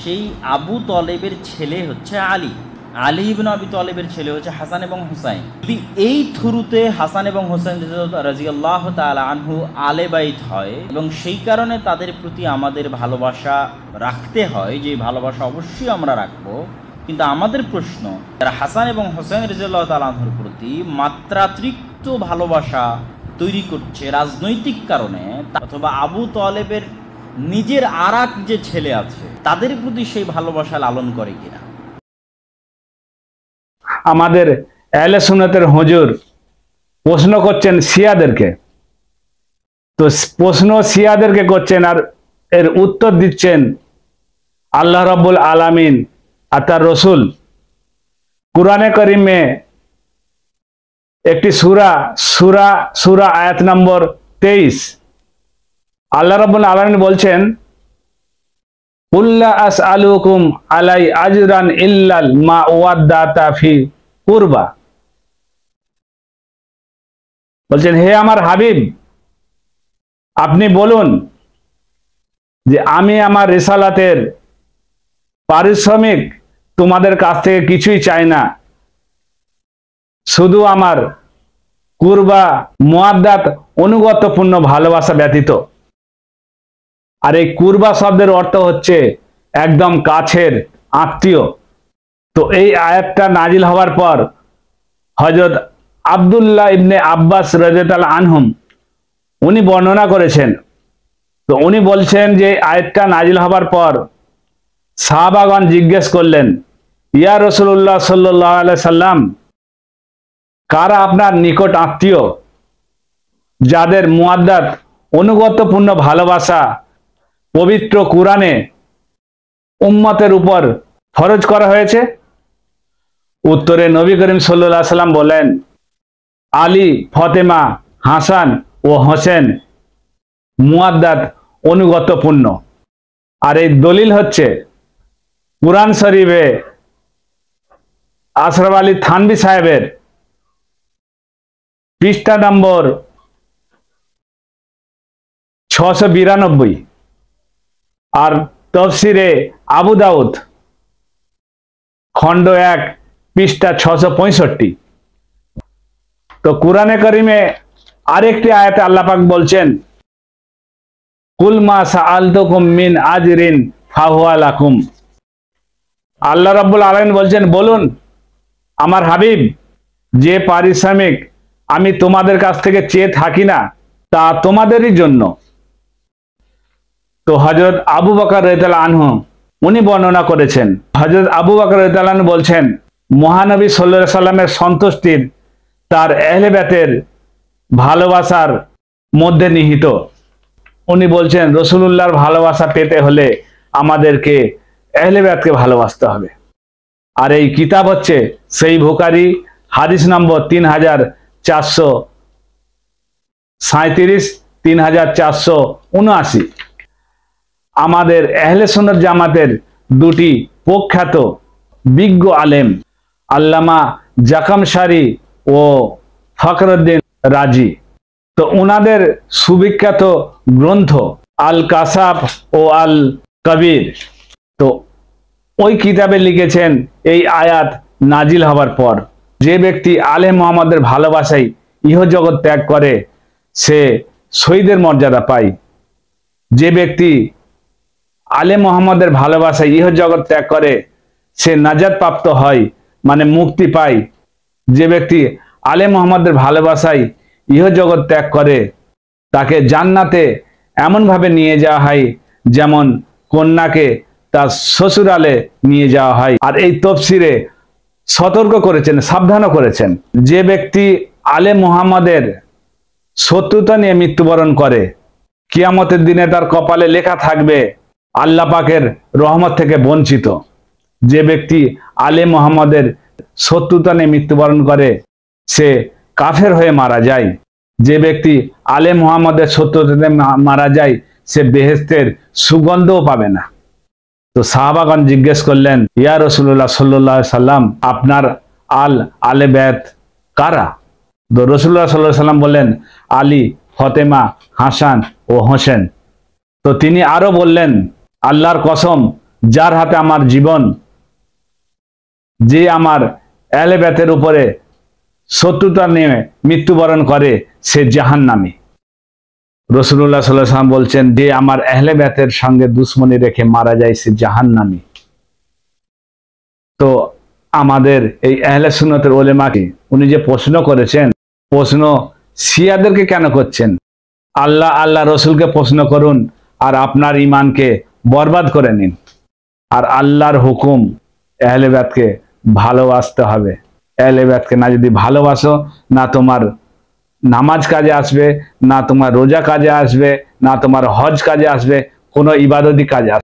সেই আবু তলেবের ছেলে হচ্ছে আলী, আলী ইবনে আবি তলেবের ছেলে হচ্ছে হাসান এবং হুসাইন। যদি এই থ্রুতে হাসান এবং হুসাইন রাদিয়াল্লাহু তাআলা আনহু আলে বাইত হয় এবং সেই কারণে তাদের প্রতি আমাদের ভালোবাসা রাখতে হয়, যে ভালোবাসা অবশ্যই আমরা রাখবো, কিন্তু আমাদের প্রশ্ন, যারা হাসান এবং হুসাইন রাদিয়াল্লাহু তাআলা আনহুর প্রতি মাত্রাতিরিক্ত ভালোবাসা তৈরি করছে রাজনৈতিক কারণে, অথবা আবু তলেবের নিজের আরেক যে ছেলে আছে তাদের প্রতি সেই ভালোবাসা লালন করে কিনা। আমাদের আহলে সুন্নাতের হুজুর প্রশ্ন করছেন শিয়াদেরকে, তো প্রশ্ন শিয়াদেরকে করছেন আর এর উত্তর দিচ্ছেন আল্লাহ রাব্বুল আলামিন আর তার রসুল। কুরআনে কারিমে একটি সূরা আয়াত নম্বর 23, আল্লাহ রাব্বুল আলামিন বলছেন, কুল্লা আসআলুকুম আলাই আজরান ইল্লাল মাওয়াদ্দাতা ফি কুরবা। বলছেন, হে আমার হাবিব, আপনি বলুন যে আমি আমার রিসালাতের পারিশ্রমিক তোমাদের কাছ থেকে কিছুই চাই না, শুধু আমার কুরবা মুআদ্দাত অনুগতপূর্ণ ভালোবাসা ব্যতীত। আর এই কুরবা শব্দের অর্থ হচ্ছে একদম কাছের আত্মীয়। তো এই আয়াতটা নাজিল হওয়ার পর হযরত আব্দুল্লাহ ইবনে আব্বাস রাদিয়াল্লাহু আনহুম উনি বর্ণনা করেছেন। তো উনি বলছেন যে আয়াতটা নাজিল হওয়ার পর সাহাবাগণ জিজ্ঞেস করলেন, ইয়া রাসূলুল্লাহ সাল্লাল্লাহু আলাইহি সাল্লাম, কারা আপনার নিকট আত্মীয় যাদের মুআদ্দাত অনুগতপূর্ণ ভালোবাসা পবিত্র কুরআনে উম্মতের উপর ফরজ করা হয়েছে? উত্তরে নবী করিম সাল্লাল্লাহু আলাইহি সাল্লাম বলেন, আলী, ফাতেমা, হাসান ও হোসেন মুআদ্দাত অনুগতপূর্ণ। আর এই দলিল হচ্ছে কুরআন শরীফে আশরাফ আলী থানভী সাহেবের পৃষ্ঠা নম্বর 692 আর তাফসিরে আবু দাউদ খণ্ড 1 পৃষ্ঠা 665। তো কুরআনে কারিমে আরেকটি আয়াতে আল্লাহ পাক বলছেন, কুল মা সাআলতুকুম মিন আজরিন ফাহুয়া লাকুম। আল্লাহ রাব্বুল আলামিন বলছেন, বলুন আমার হাবিব, যে পারিশ্রমিক আমি তোমাদের কাছ থেকে চেয়ে থাকি না তা তোমাদেরই জন্য। তো হযরত আবু বকর রাদিয়াল্লাহু আনহু উনি বর্ণনা করেছেন, হযরত আবু বকর রাদিয়াল্লাহু আনহু বলছেন, মহানবী সাল্লাল্লাহু আলাইহি সাল্লামের সন্তুষ্টির তার আহলে বাইতের ভালোবাসার মধ্যে নিহিত। উনি বলছেন, রাসূলুল্লাহর ভালোবাসা পেতে হলে আমাদেরকে আহলে বাইতকে ভালোবাসতে হবে। আর এই কিতাব হচ্ছে সহিহ বুখারী, হাদিস নম্বর 3437, 3479। আমাদের আহলে সুন্নাত জামাতের দুটি প্রখ্যাত বিজ্ঞ আলেম আল্লামা জাকামশারি ও ফখরুদ্দিন রাজি, তো ওনাদের সুবিখ্যাত গ্রন্থ আল কাসাফ ও আল কবির, তো ওই কিতাবে লিখেছেন এই আয়াত নাজিল হওয়ার পর যে ব্যক্তি আলে মুহাম্মদের ভালোবাসায় ইহজগৎ ত্যাগ করে সে শহীদের মর্যাদা পায়। যে ব্যক্তি আলে মুহাম্মদের ভালোবাসায় ইহজগৎ ত্যাগ করে সে নাজাত প্রাপ্ত হয়, মানে মুক্তি পায়। যে ব্যক্তি আলে মুহাম্মদের ভালোবাসায় ইহজগৎ ত্যাগ করে তাকে জান্নাতে এমনভাবে নিয়ে যাওয়া হয় যেমন কন্যাকে তার শ্বশুরালে নিয়ে যাওয়া হয়। আর এই তাফসিরে সতর্ক করেছেন, সাবধানও করেছেন, যে ব্যক্তি আলে মুহাম্মদের শত্রুতা নিয়ে মৃত্যুবরণ করে কিয়ামতের দিনে তার কপালে লেখা থাকবে আল্লাহ পাকের রহমত থেকে বঞ্চিত। যে ব্যক্তি আলে মুহাম্মদের শত্রুতা নিয়ে মৃত্যুবরণ করে সে কাফের হয়ে মারা যায়। যে ব্যক্তি আলে মুহাম্মদের শত্রুতাতে মারা যায় সে বেহেশতের সুগন্ধও পাবে না। তো সাহাবাগণ জিজ্ঞেস করলেন, ইয়া রাসূলুল্লাহ সাল্লাল্লাহু আলাইহি সাল্লাম, আপনার আলে বাইত কারা? তো রাসূলুল্লাহ সাল্লাল্লাহু আলাইহি সাল্লাম বললেন, আলী, ফাতেমা, হাসান ও হোসেন। তো তিনি আরো বললেন, আল্লাহর কসম, যার হাতে আমার জীবন, যে আমার আহলে বাইতের উপরে শত্রুতা নিয়ে মৃত্যুবরণ করে, সে জাহান্নামী। রাসূলুল্লাহ সাল্লাল্লাহু আলাইহি ওয়াসাল্লাম বলছেন, যে আমার আহলে বাইতের সঙ্গে দুশমনী রেখে মারা যায়, সে জাহান্নামী। তো আমাদের এই আহলে সুন্নাতের উলেমাকে উনি যে প্রশ্ন করেছেন, প্রশ্ন শিয়াদেরকে কেন করছেন? আল্লাহ রসুলকে প্রশ্ন করুন আর আপনার ইমানকে বরবাদ করে নিন। আর আল্লাহর হুকুম, আহলে বাইতকে ভালোবাসতে হবে। আহলে বাইতকে না যদি ভালোবাসো, না তোমার নামাজ কাজে আসবে, না তোমার রোজা কাজে আসবে, না তোমার হজ কাজে আসবে, কোনো ইবাদতি কাজে আসবে।